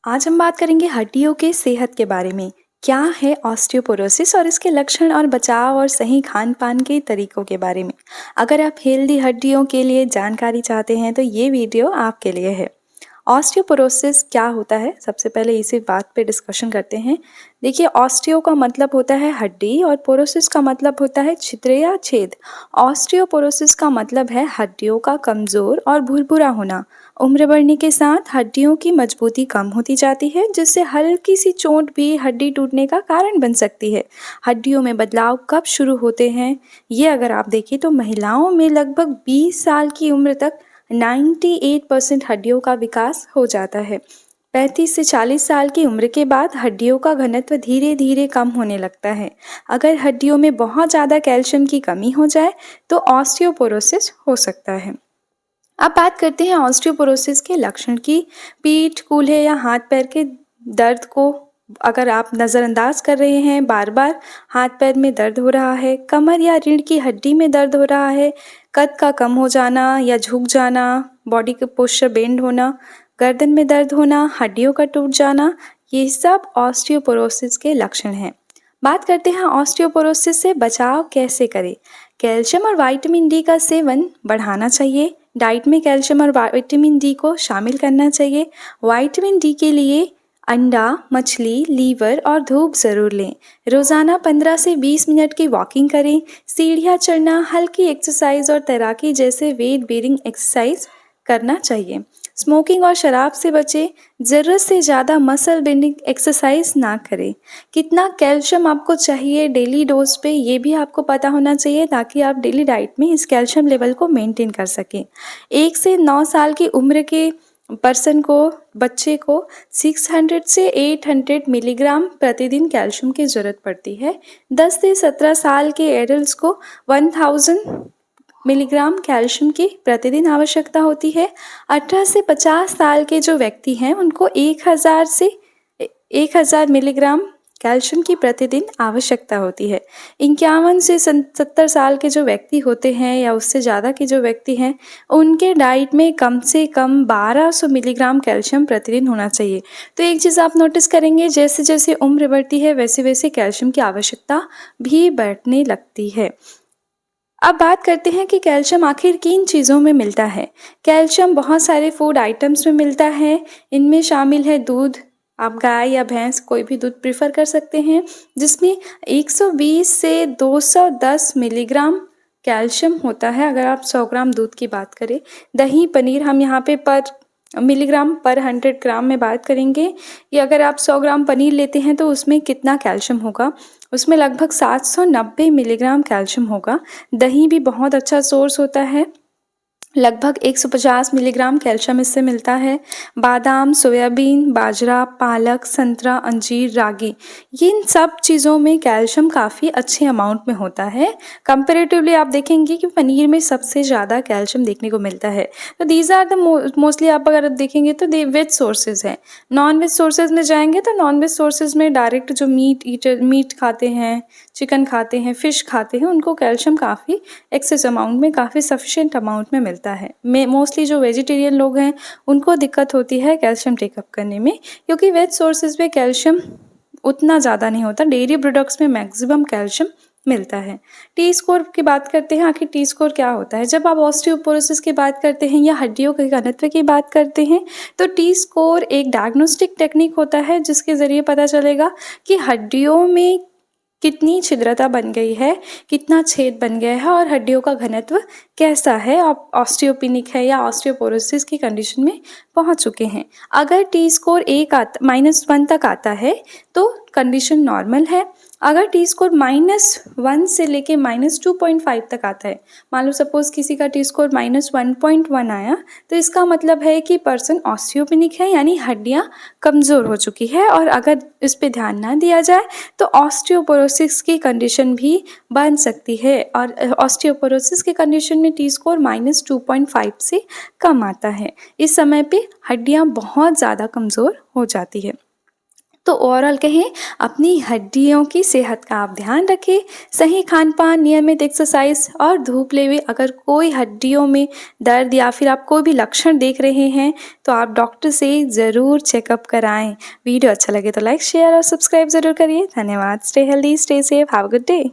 आज हम बात करेंगे हड्डियों के सेहत के बारे में। क्या है ऑस्टियोपोरोसिस और इसके लक्षण और बचाव और सही खान पान के तरीकों के बारे में। अगर आप हेल्दी हड्डियों के लिए जानकारी चाहते हैं तो ये वीडियो आपके लिए है। ऑस्टियोपोरोसिस क्या होता है, सबसे पहले इसी बात पे डिस्कशन करते हैं। देखिए, ऑस्टियो का मतलब होता है हड्डी और पोरोसिस का मतलब होता है छिद्र या छेद। ऑस्टियोपोरोसिस का मतलब है हड्डियों का कमज़ोर और भुरभुरा होना। उम्र बढ़ने के साथ हड्डियों की मजबूती कम होती जाती है, जिससे हल्की सी चोट भी हड्डी टूटने का कारण बन सकती है। हड्डियों में बदलाव कब शुरू होते हैं, ये अगर आप देखें तो महिलाओं में लगभग 20 साल की उम्र तक 98% हड्डियों का विकास हो जाता है। 35 से 40 साल की उम्र के बाद हड्डियों का घनत्व धीरे धीरे कम होने लगता है। अगर हड्डियों में बहुत ज़्यादा कैल्शियम की कमी हो जाए तो ऑस्टियोपोरोसिस हो सकता है। अब बात करते हैं ऑस्टियोपोरोसिस के लक्षण की। पीठ, कूल्हे या हाथ पैर के दर्द को अगर आप नज़रअंदाज कर रहे हैं, बार बार हाथ पैर में दर्द हो रहा है, कमर या रीढ़ की हड्डी में दर्द हो रहा है, कद का कम हो जाना या झुक जाना, बॉडी का पोस्चर बेंड होना, गर्दन में दर्द होना, हड्डियों का टूट जाना, ये सब ऑस्टियोपोरोसिस के लक्षण हैं। बात करते हैं ऑस्टियोपोरोसिस से बचाव कैसे करें। कैल्शियम और विटामिन डी का सेवन बढ़ाना चाहिए। डाइट में कैल्शियम और विटामिन डी को शामिल करना चाहिए। विटामिन डी के लिए अंडा, मछली, लीवर और धूप ज़रूर लें। रोज़ाना 15 से 20 मिनट की वॉकिंग करें। सीढ़ियाँ चढ़ना, हल्की एक्सरसाइज और तैराकी जैसे वेट बेयरिंग एक्सरसाइज करना चाहिए। स्मोकिंग और शराब से बचें। ज़रूरत से ज़्यादा मसल बिल्डिंग एक्सरसाइज ना करें। कितना कैल्शियम आपको चाहिए डेली डोज पे, ये भी आपको पता होना चाहिए ताकि आप डेली डाइट में इस कैल्शियम लेवल को मेंटेन कर सकें। 1 से 9 साल की उम्र के बच्चे को 600 से 800 मिलीग्राम प्रतिदिन कैल्शियम की ज़रूरत पड़ती है। 10 से 17 साल के एडल्ट्स को 1000 मिलीग्राम कैल्शियम की प्रतिदिन आवश्यकता होती है। 18 से 50 साल के जो व्यक्ति हैं उनको 1000 मिलीग्राम कैल्शियम की प्रतिदिन आवश्यकता होती है। 51 से 70 साल के जो व्यक्ति होते हैं या उससे ज़्यादा के जो व्यक्ति हैं, उनके डाइट में कम से कम 1200 मिलीग्राम कैल्शियम प्रतिदिन होना चाहिए। तो एक चीज़ आप नोटिस करेंगे, जैसे जैसे उम्र बढ़ती है वैसे वैसे कैल्शियम की आवश्यकता भी बढ़ने लगती है। अब बात करते हैं कि कैल्शियम आखिर किन चीज़ों में मिलता है। कैल्शियम बहुत सारे फूड आइटम्स में मिलता है। इनमें शामिल है दूध, आप गाय या भैंस कोई भी दूध प्रीफर कर सकते हैं, जिसमें 120 से 210 मिलीग्राम कैल्शियम होता है अगर आप 100 ग्राम दूध की बात करें। दही, पनीर हम यहाँ पे पर मिलीग्राम पर 100 ग्राम में बात करेंगे। या अगर आप 100 ग्राम पनीर लेते हैं तो उसमें कितना कैल्शियम होगा, उसमें लगभग 790 मिलीग्राम कैल्शियम होगा। दही भी बहुत अच्छा सोर्स होता है, लगभग 150 मिलीग्राम कैल्शियम इससे मिलता है। बादाम, सोयाबीन, बाजरा, पालक, संतरा, अंजीर, रागी, इन सब चीज़ों में कैल्शियम काफ़ी अच्छे अमाउंट में होता है। कंपैरेटिवली आप देखेंगे कि पनीर में सबसे ज़्यादा कैल्शियम देखने को मिलता है। तो दीज आर द मोस्टली आप अगर देखेंगे तो दे वेज सोर्सेज हैं। नॉन वेज सोर्सेज में जाएंगे तो नॉन वेज सोर्सेज में डायरेक्ट जो मीट खाते हैं, चिकन खाते हैं, फ़िश खाते हैं, उनको कैल्शियम काफ़ी एक्सेस अमाउंट में, काफ़ी सफिशिएंट अमाउंट में मिलता है। मोस्टली जो वेजिटेरियन लोग हैं उनको दिक्कत होती है कैल्शियम टेकअप करने में, क्योंकि वेज सोर्सेज में कैल्शियम उतना ज़्यादा नहीं होता। डेयरी प्रोडक्ट्स में मैक्सिमम कैल्शियम मिलता है। टी स्कोर की बात करते हैं। आखिर टी स्कोर क्या होता है? जब आप ऑस्टियोपोरोसिस की बात करते हैं या हड्डियों के घनत्व की बात करते हैं तो टी स्कोर एक डायग्नोस्टिक टेक्निक होता है जिसके ज़रिए पता चलेगा कि हड्डियों में कितनी छिद्रता बन गई है, कितना छेद बन गया है और हड्डियों का घनत्व कैसा है, आप ऑस्टियोपेनिक है या ऑस्टियोपोरोसिस की कंडीशन में पहुंच चुके हैं। अगर टी स्कोर -1 तक आता है तो कंडीशन नॉर्मल है। अगर टी स्कोर -1 से लेके -2.5 तक आता है, मान लो सपोज किसी का टी स्कोर -1.1 आया, तो इसका मतलब है कि पर्सन ऑस्टियोपेनिक है, यानी हड्डियाँ कमज़ोर हो चुकी है। और अगर इस पे ध्यान ना दिया जाए तो ऑस्टियोपोरोसिस की कंडीशन भी बन सकती है। और ऑस्टियोपोरोसिस की कंडीशन में टी स्कोर -2.5 से कम आता है। इस समय पे हड्डियाँ बहुत ज़्यादा कमज़ोर हो जाती है। तो ओवरऑल कहें, अपनी हड्डियों की सेहत का आप ध्यान रखें, सही खान-पान, नियमित एक्सरसाइज़ और धूप लेवे। अगर कोई हड्डियों में दर्द या फिर आप कोई भी लक्षण देख रहे हैं, तो आप डॉक्टर से ज़रूर चेकअप कराएँ। वीडियो अच्छा लगे तो लाइक, शेयर और सब्सक्राइब ज़रूर करिए। धन्यवाद। Stay healthy, stay safe, have a good day.